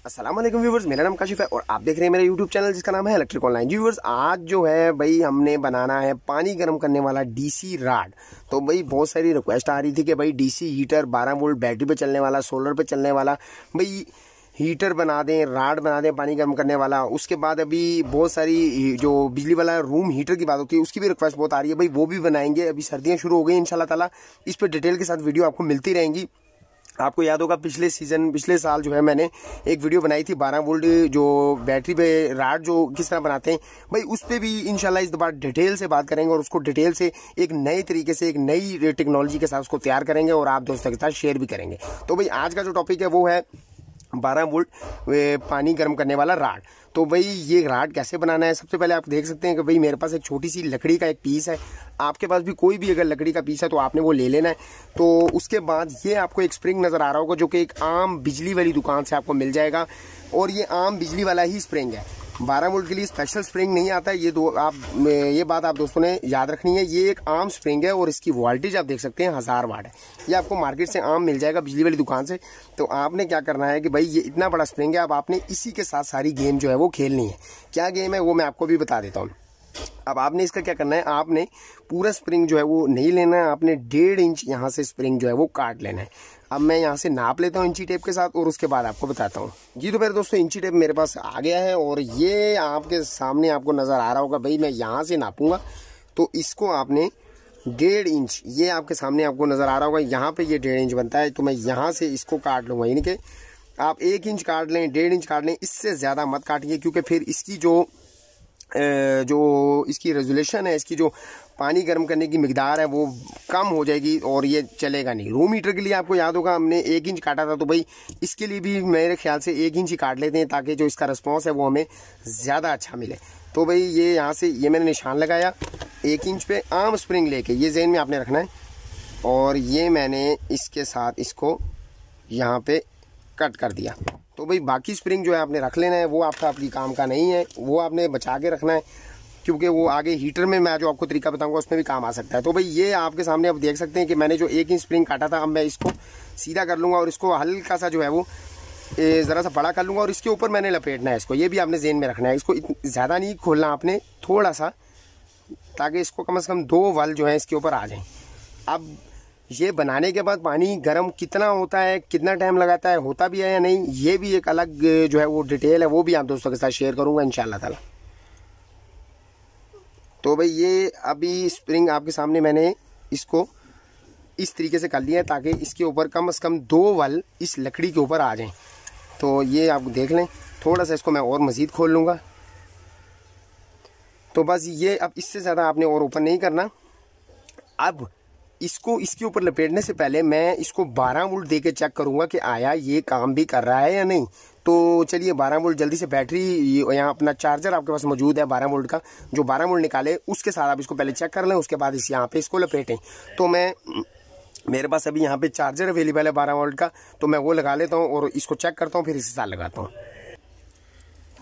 अस्सलाम वालेकुम व्यूवर्स, मेरा नाम काशिफ है और आप देख रहे हैं मेरा यूट्यूब चैनल जिसका नाम है इलेक्ट्रिक ऑनलाइन। व्यूवर्स, आज जो है भाई हमने बनाना है पानी गर्म करने वाला डीसी राड। तो भाई बहुत सारी रिक्वेस्ट आ रही थी कि भाई डीसी हीटर 12 वोल्ट बैटरी पे चलने वाला, सोलर पे चलने वाला भाई हीटर बना दें, राड बना दें पानी गर्म करने वाला। उसके बाद अभी बहुत सारी जो बिजली वाला रूम हीटर की बात होती है उसकी भी रिक्वेस्ट बहुत आ रही है, भाई वो भी बनाएंगे। अभी सर्दियाँ शुरू हो गई इंशाल्लाह ताला, इस पर डिटेल के साथ वीडियो आपको मिलती रहेंगी। आपको याद होगा पिछले साल जो है मैंने एक वीडियो बनाई थी 12 वोल्ट जो बैटरी पे राड जो किस तरह बनाते हैं, भाई उस पर भी इंशाल्लाह इस बार डिटेल से बात करेंगे और उसको डिटेल से एक नए तरीके से एक नई टेक्नोलॉजी के साथ उसको तैयार करेंगे और आप दोस्तों के साथ शेयर भी करेंगे। तो भाई आज का जो टॉपिक है वो है 12 वोल्ट पानी गर्म करने वाला राड। तो भाई ये राड कैसे बनाना है, सबसे पहले आप देख सकते हैं कि भाई मेरे पास एक छोटी सी लकड़ी का एक पीस है। आपके पास भी कोई भी अगर लकड़ी का पीस है तो आपने वो ले लेना है। तो उसके बाद ये आपको एक स्प्रिंग नजर आ रहा होगा जो कि एक आम बिजली वाली दुकान से आपको मिल जाएगा और ये आम बिजली वाला ही स्प्रिंग है। 12 वोल्ट के लिए स्पेशल स्प्रिंग नहीं आता है, ये बात आप दोस्तों ने याद रखनी है। ये एक आम स्प्रिंग है और इसकी वोल्टेज आप देख सकते हैं 1000 वाट है। ये आपको मार्केट से आम मिल जाएगा बिजली वाली दुकान से। तो आपने क्या करना है कि भाई ये इतना बड़ा स्प्रिंग है, अब आपने इसी के साथ सारी गेम जो है वो खेलनी है। क्या गेम है वो मैं आपको भी बता देता हूँ। अब आपने इसका क्या करना है, आपने पूरा स्प्रिंग जो है वो नहीं लेना है, आपने 1.5 इंच यहाँ से स्प्रिंग जो है वो काट लेना है। अब मैं यहाँ से नाप लेता हूँ इंची टेप के साथ और उसके बाद आपको बताता हूँ। जी तो मेरे दोस्तों इंची टेप मेरे पास आ गया है और ये आपके सामने आपको नजर आ रहा होगा। भाई मैं यहाँ से नापूंगा तो इसको आपने 1.5 इंच, ये आपके सामने आपको नजर आ रहा होगा, यहाँ पे ये 1.5 इंच बनता है। तो मैं यहाँ से इसको काट लूंगा, यानी कि आप 1 इंच काट लें, 1.5 इंच काट लें, इससे ज्यादा मत काटिए क्योंकि फिर इसकी जो इसकी रेजोल्यूशन है, इसकी जो पानी गर्म करने की मिकदार है वो कम हो जाएगी और ये चलेगा नहीं। रूम हीटर के लिए आपको याद होगा हमने 1 इंच काटा था, तो भाई इसके लिए भी मेरे ख्याल से 1 इंच ही काट लेते हैं ताकि जो इसका रिस्पॉन्स है वो हमें ज़्यादा अच्छा मिले। तो भाई ये यहाँ से ये मैंने निशान लगाया 1 इंच पे आम स्प्रिंग लेके, ये ज़हन में आपने रखना है। और ये मैंने इसके साथ इसको यहाँ पे कट कर दिया। तो भाई बाकी स्प्रिंग जो है आपने रख लेना है, वो आपका अपनी काम का नहीं है, वो आपने बचा के रखना है क्योंकि वो आगे हीटर में मैं जो आपको तरीका बताऊंगा उसमें भी काम आ सकता है। तो भाई ये आपके सामने आप देख सकते हैं कि मैंने जो 1 इंच स्प्रिंग काटा था, अब मैं इसको सीधा कर लूँगा और इसको हल्का सा जो है वो ज़रा सा बड़ा कर लूँगा और इसके ऊपर मैंने लपेटना है इसको। ये भी आपने ज़हन में रखना है, इसको ज़्यादा नहीं खोलना आपने, थोड़ा सा, ताकि इसको कम से कम 2 वल जो है इसके ऊपर आ जाएँ। अब ये बनाने के बाद पानी गर्म कितना होता है, कितना टाइम लगाता है, होता भी है या नहीं, ये भी एक अलग जो है वो डिटेल है, वो भी आप दोस्तों के साथ शेयर करूंगा इंशाल्लाह ताला। तो भाई ये अभी स्प्रिंग आपके सामने मैंने इसको इस तरीके से कर लिया है ताकि इसके ऊपर कम से कम 2 वल इस लकड़ी के ऊपर आ जाएं। तो ये आप देख लें, थोड़ा सा इसको मैं और मज़ीद खोल लूँगा। तो बस ये, अब इससे ज़्यादा आपने और ओपन नहीं करना। अब इसको इसके ऊपर लपेटने से पहले मैं इसको 12 वोल्ट दे के चेक करूंगा कि आया ये काम भी कर रहा है या नहीं। तो चलिए 12 वोल्ट जल्दी से, बैटरी यहाँ अपना चार्जर आपके पास मौजूद है 12 वोल्ट का, जो 12 वोल्ट निकाले उसके साथ आप इसको पहले चेक कर लें, उसके बाद इस यहाँ पे इसको लपेटें। तो मेरे पास अभी यहाँ पे चार्जर अवेलेबल है 12 वोल्ट का, तो मैं वो लगा लेता हूँ और इसको चेक करता हूँ, फिर इसके साथ लगाता हूँ।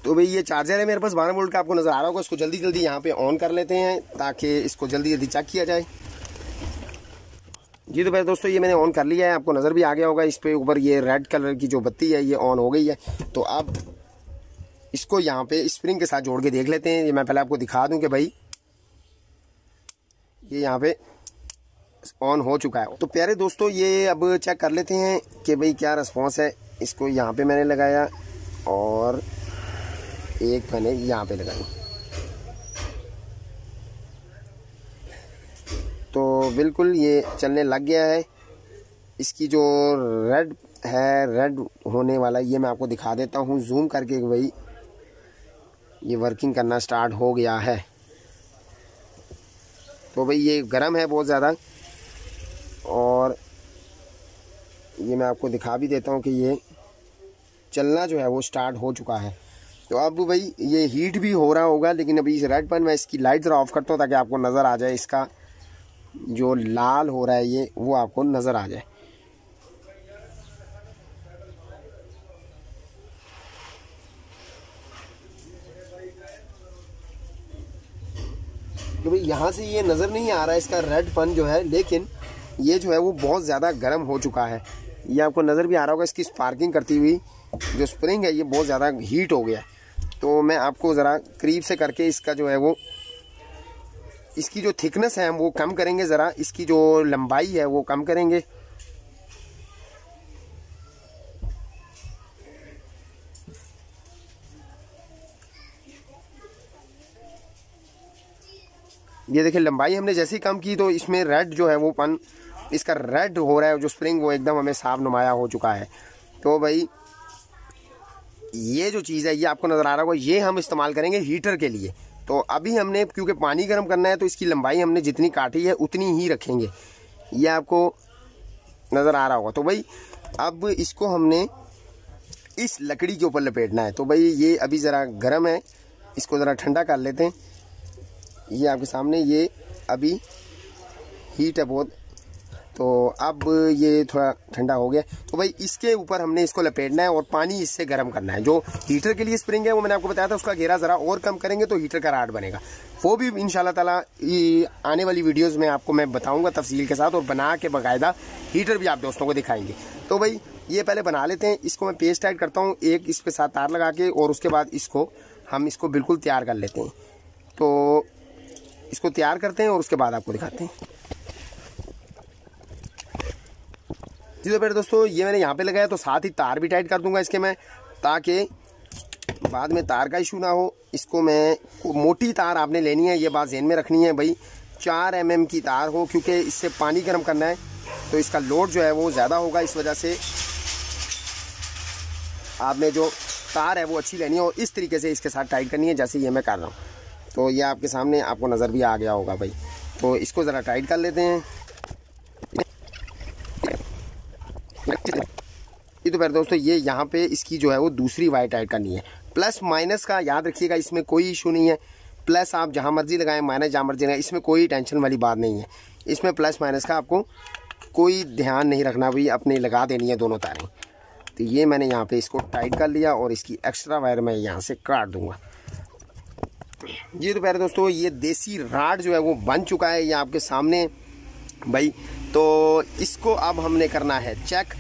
तो भाई ये चार्जर है मेरे पास 12 वोल्ट का, आपको नजर आ रहा होगा। इसको जल्दी जल्दी यहाँ पे ऑन कर लेते हैं ताकि इसको जल्दी जल्दी चेक किया जाए। जी तो भाई दोस्तों ये मैंने ऑन कर लिया है, आपको नज़र भी आ गया होगा इस पे ऊपर ये रेड कलर की जो बत्ती है ये ऑन हो गई है। तो अब इसको यहाँ पे स्प्रिंग के साथ जोड़ के देख लेते हैं। ये मैं पहले आपको दिखा दूं कि भाई ये यहाँ पे ऑन हो चुका है। तो प्यारे दोस्तों ये अब चेक कर लेते हैं कि भाई क्या रिस्पॉन्स है। इसको यहाँ पे मैंने लगाया और एक मैंने यहाँ पे लगाई, तो बिल्कुल ये चलने लग गया है। इसकी जो रेड है, रेड होने वाला, ये मैं आपको दिखा देता हूँ जूम करके कि भाई ये वर्किंग करना स्टार्ट हो गया है। तो भाई ये गर्म है बहुत ज़्यादा और ये मैं आपको दिखा भी देता हूँ कि ये चलना जो है वो स्टार्ट हो चुका है। तो अब भाई ये हीट भी हो रहा होगा, लेकिन अभी इस रेड पर मैं इसकी लाइट ज़रा ऑफ करता हूँ ताकि आपको नज़र आ जाए, इसका जो लाल हो रहा है ये वो आपको नजर आ जाए। तो भाई यहाँ से ये नजर नहीं आ रहा है इसका रेड पन जो है, लेकिन ये जो है वो बहुत ज़्यादा गर्म हो चुका है। ये आपको नज़र भी आ रहा होगा, इसकी स्पार्किंग करती हुई जो स्प्रिंग है ये बहुत ज़्यादा हीट हो गया है। तो मैं आपको ज़रा करीब से करके इसका जो है वो, इसकी जो थिकनेस है हम वो कम करेंगे, ज़रा इसकी जो लंबाई है वो कम करेंगे। ये देखिए लंबाई हमने जैसी कम की तो इसमें रेड जो है वो पन इसका रेड हो रहा है, जो स्प्रिंग वो एकदम हमें साफ नुमाया हो चुका है। तो भाई ये जो चीज़ है ये आपको नज़र आ रहा होगा, ये हम इस्तेमाल करेंगे हीटर के लिए। तो अभी हमने क्योंकि पानी गर्म करना है तो इसकी लंबाई हमने जितनी काटी है उतनी ही रखेंगे, ये आपको नज़र आ रहा होगा। तो भाई अब इसको हमने इस लकड़ी के ऊपर लपेटना है। तो भाई ये अभी ज़रा गर्म है, इसको ज़रा ठंडा कर लेते हैं। ये आपके सामने ये अभी हीट है बहुत, तो अब ये थोड़ा ठंडा हो गया। तो भाई इसके ऊपर हमने इसको लपेटना है और पानी इससे गर्म करना है। जो हीटर के लिए स्प्रिंग है वो मैंने आपको बताया था, उसका घेरा ज़रा और कम करेंगे तो हीटर का राड बनेगा। वो भी इंशाल्लाह ताला आने वाली वीडियोस में आपको मैं बताऊंगा तफसील के साथ, और बना के बाकायदा हीटर भी आप दोस्तों को दिखाएंगे। तो भाई ये पहले बना लेते हैं, इसको मैं पेस्ट टाइट करता हूँ एक इस पे साथ तार लगा के, और उसके बाद हम इसको बिल्कुल तैयार कर लेते हैं। तो इसको तैयार करते हैं और उसके बाद आपको दिखाते हैं। जी तो फिर दोस्तों ये मैंने यहाँ पे लगाया, तो साथ ही तार भी टाइट कर दूंगा इसके मैं, ताकि बाद में तार का इशू ना हो। इसको मैं मोटी तार आपने लेनी है, ये बात ज़हन में रखनी है भाई, 4 mm की तार हो, क्योंकि इससे पानी गर्म करना है तो इसका लोड जो है वो ज़्यादा होगा। इस वजह से आपने जो तार है वो अच्छी लेनी है और इस तरीके से इसके साथ टाइट करनी है जैसे ये मैं कर रहा हूँ। तो ये आपके सामने आपको नज़र भी आ गया होगा भाई। तो इसको ज़रा टाइट कर लेते हैं। ये तो फिर दोस्तों ये यहाँ पे इसकी जो है वो दूसरी वायर टाइट करनी है। प्लस माइनस का याद रखिएगा, इसमें कोई इशू नहीं है। प्लस आप जहाँ मर्जी लगाएं, माइनस जहाँ मर्जी लगाएं, इसमें कोई टेंशन वाली बात नहीं है। इसमें प्लस माइनस का आपको कोई ध्यान नहीं रखना भाई, अपने लगा देनी है दोनों तारें। तो ये मैंने यहाँ पे इसको टाइट कर लिया और इसकी एक्स्ट्रा वायर मैं यहाँ से काट दूंगा। ये तो प्यारे दोस्तों ये देसी राड जो है वो बन चुका है, ये आपके सामने भाई। तो इसको अब हमने करना है चेक।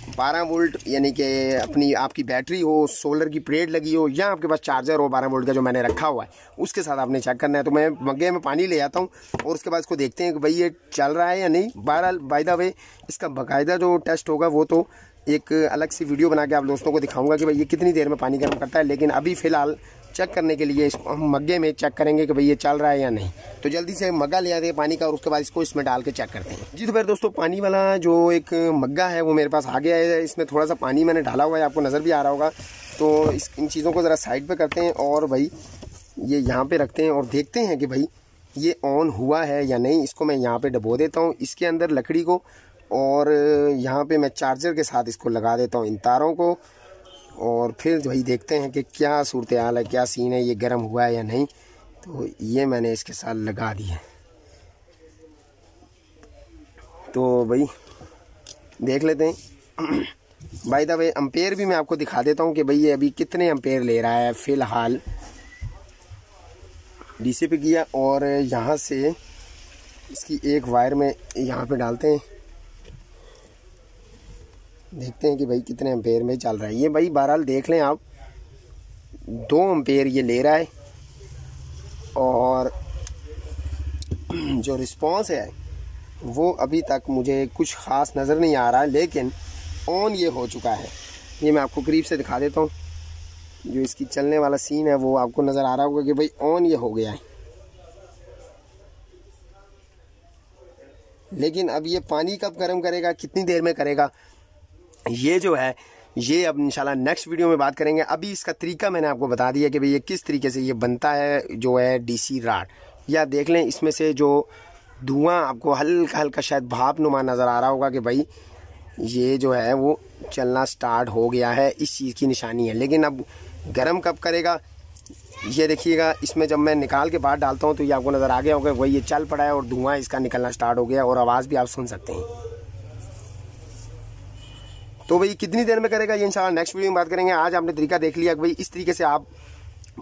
12 वोल्ट यानी कि आपकी बैटरी हो, सोलर की प्लेट लगी हो, या आपके पास चार्जर हो 12 वोल्ट का जो मैंने रखा हुआ है, उसके साथ आपने चेक करना है। तो मैं मग्गे में पानी ले आता हूँ और उसके बाद इसको देखते हैं कि भाई ये चल रहा है या नहीं। बहरहाल बाय द वे इसका बाकायदा जो टेस्ट होगा वो तो एक अलग सी वीडियो बना के आप दोस्तों को दिखाऊंगा कि भाई ये कितनी देर में पानी गर्म करता है। लेकिन अभी फ़िलहाल चेक करने के लिए इसको हम मग्गे में चेक करेंगे कि भाई ये चल रहा है या नहीं। तो जल्दी से मग्गा ले आते हैं पानी का और उसके बाद इसको इसमें डाल के चेक करते हैं। जी तो फिर दोस्तों पानी वाला जो एक मग्गा है वो मेरे पास आ गया है। इसमें थोड़ा सा पानी मैंने डाला हुआ है, आपको नज़र भी आ रहा होगा। तो इन चीज़ों को ज़रा साइड पर करते हैं और भाई ये यहाँ पर रखते हैं और देखते हैं कि भाई ये ऑन हुआ है या नहीं। इसको मैं यहाँ पर डबो देता हूँ इसके अंदर लकड़ी को, और यहाँ पे मैं चार्जर के साथ इसको लगा देता हूँ इन तारों को, और फिर भाई देखते हैं कि क्या सूरत हाल है, क्या सीन है, ये गर्म हुआ है या नहीं। तो ये मैंने इसके साथ लगा दिया। तो भाई देख लेते हैं। बाय द वे एम्पेयर भी मैं आपको दिखा देता हूँ कि भाई ये अभी कितने एम्पेयर ले रहा है। फ़िलहाल डीसी पे किया और यहाँ से इसकी एक वायर में यहाँ पे डालते हैं, देखते हैं कि भाई कितने एम्पेयर में चल रहा है ये। भाई बहरहाल देख लें आप 2 एम्पेयर ये ले रहा है, और जो रिस्पांस है वो अभी तक मुझे कुछ ख़ास नज़र नहीं आ रहा है, लेकिन ऑन ये हो चुका है। ये मैं आपको करीब से दिखा देता हूँ, जो इसकी चलने वाला सीन है वो आपको नज़र आ रहा होगा कि भाई ऑन ये हो गया है। लेकिन अब ये पानी कब गर्म करेगा, कितनी देर में करेगा, ये जो है ये अब इंशाल्लाह नेक्स्ट वीडियो में बात करेंगे। अभी इसका तरीका मैंने आपको बता दिया कि भाई ये किस तरीके से ये बनता है जो है डीसी राड। या देख लें इसमें से जो धुआं आपको हल्का हल्का शायद भाप नुमा नज़र आ रहा होगा कि भाई ये जो है वो चलना स्टार्ट हो गया है, इस चीज़ की निशानी है। लेकिन अब गर्म कब करेगा ये देखिएगा। इसमें जब मैं निकाल के बाहर डालता हूँ तो ये आपको नज़र आ गया होगा वही ये चल पड़ा है और धुआं इसका निकलना स्टार्ट हो गया और आवाज़ भी आप सुन सकते हैं। तो भाई कितनी देर में करेगा ये इंशाल्लाह नेक्स्ट वीडियो में बात करेंगे। आज आपने तरीका देख लिया कि भाई इस तरीके से आप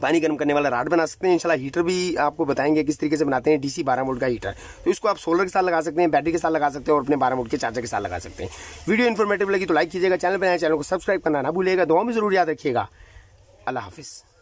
पानी गर्म करने वाला राड बना सकते हैं। इंशाल्लाह हीटर भी आपको बताएंगे किस तरीके से बनाते हैं, डीसी 12 वोल्ट का हीटर। तो इसको आप सोलर के साथ लगा सकते हैं, बैटरी के साथ लगा सकते हैं और अपने 12 वोल्ट के चार्जर के साथ लगा सकते हैं। वीडियो इन्फॉर्मेटिव लगी तो लाइक कीजिएगा, चैनल पर नए चैनल को सब्सक्राइब करना ना भूलिएगा, दुआ में जरूर याद रखिएगा। अल्लाह हाफिज़।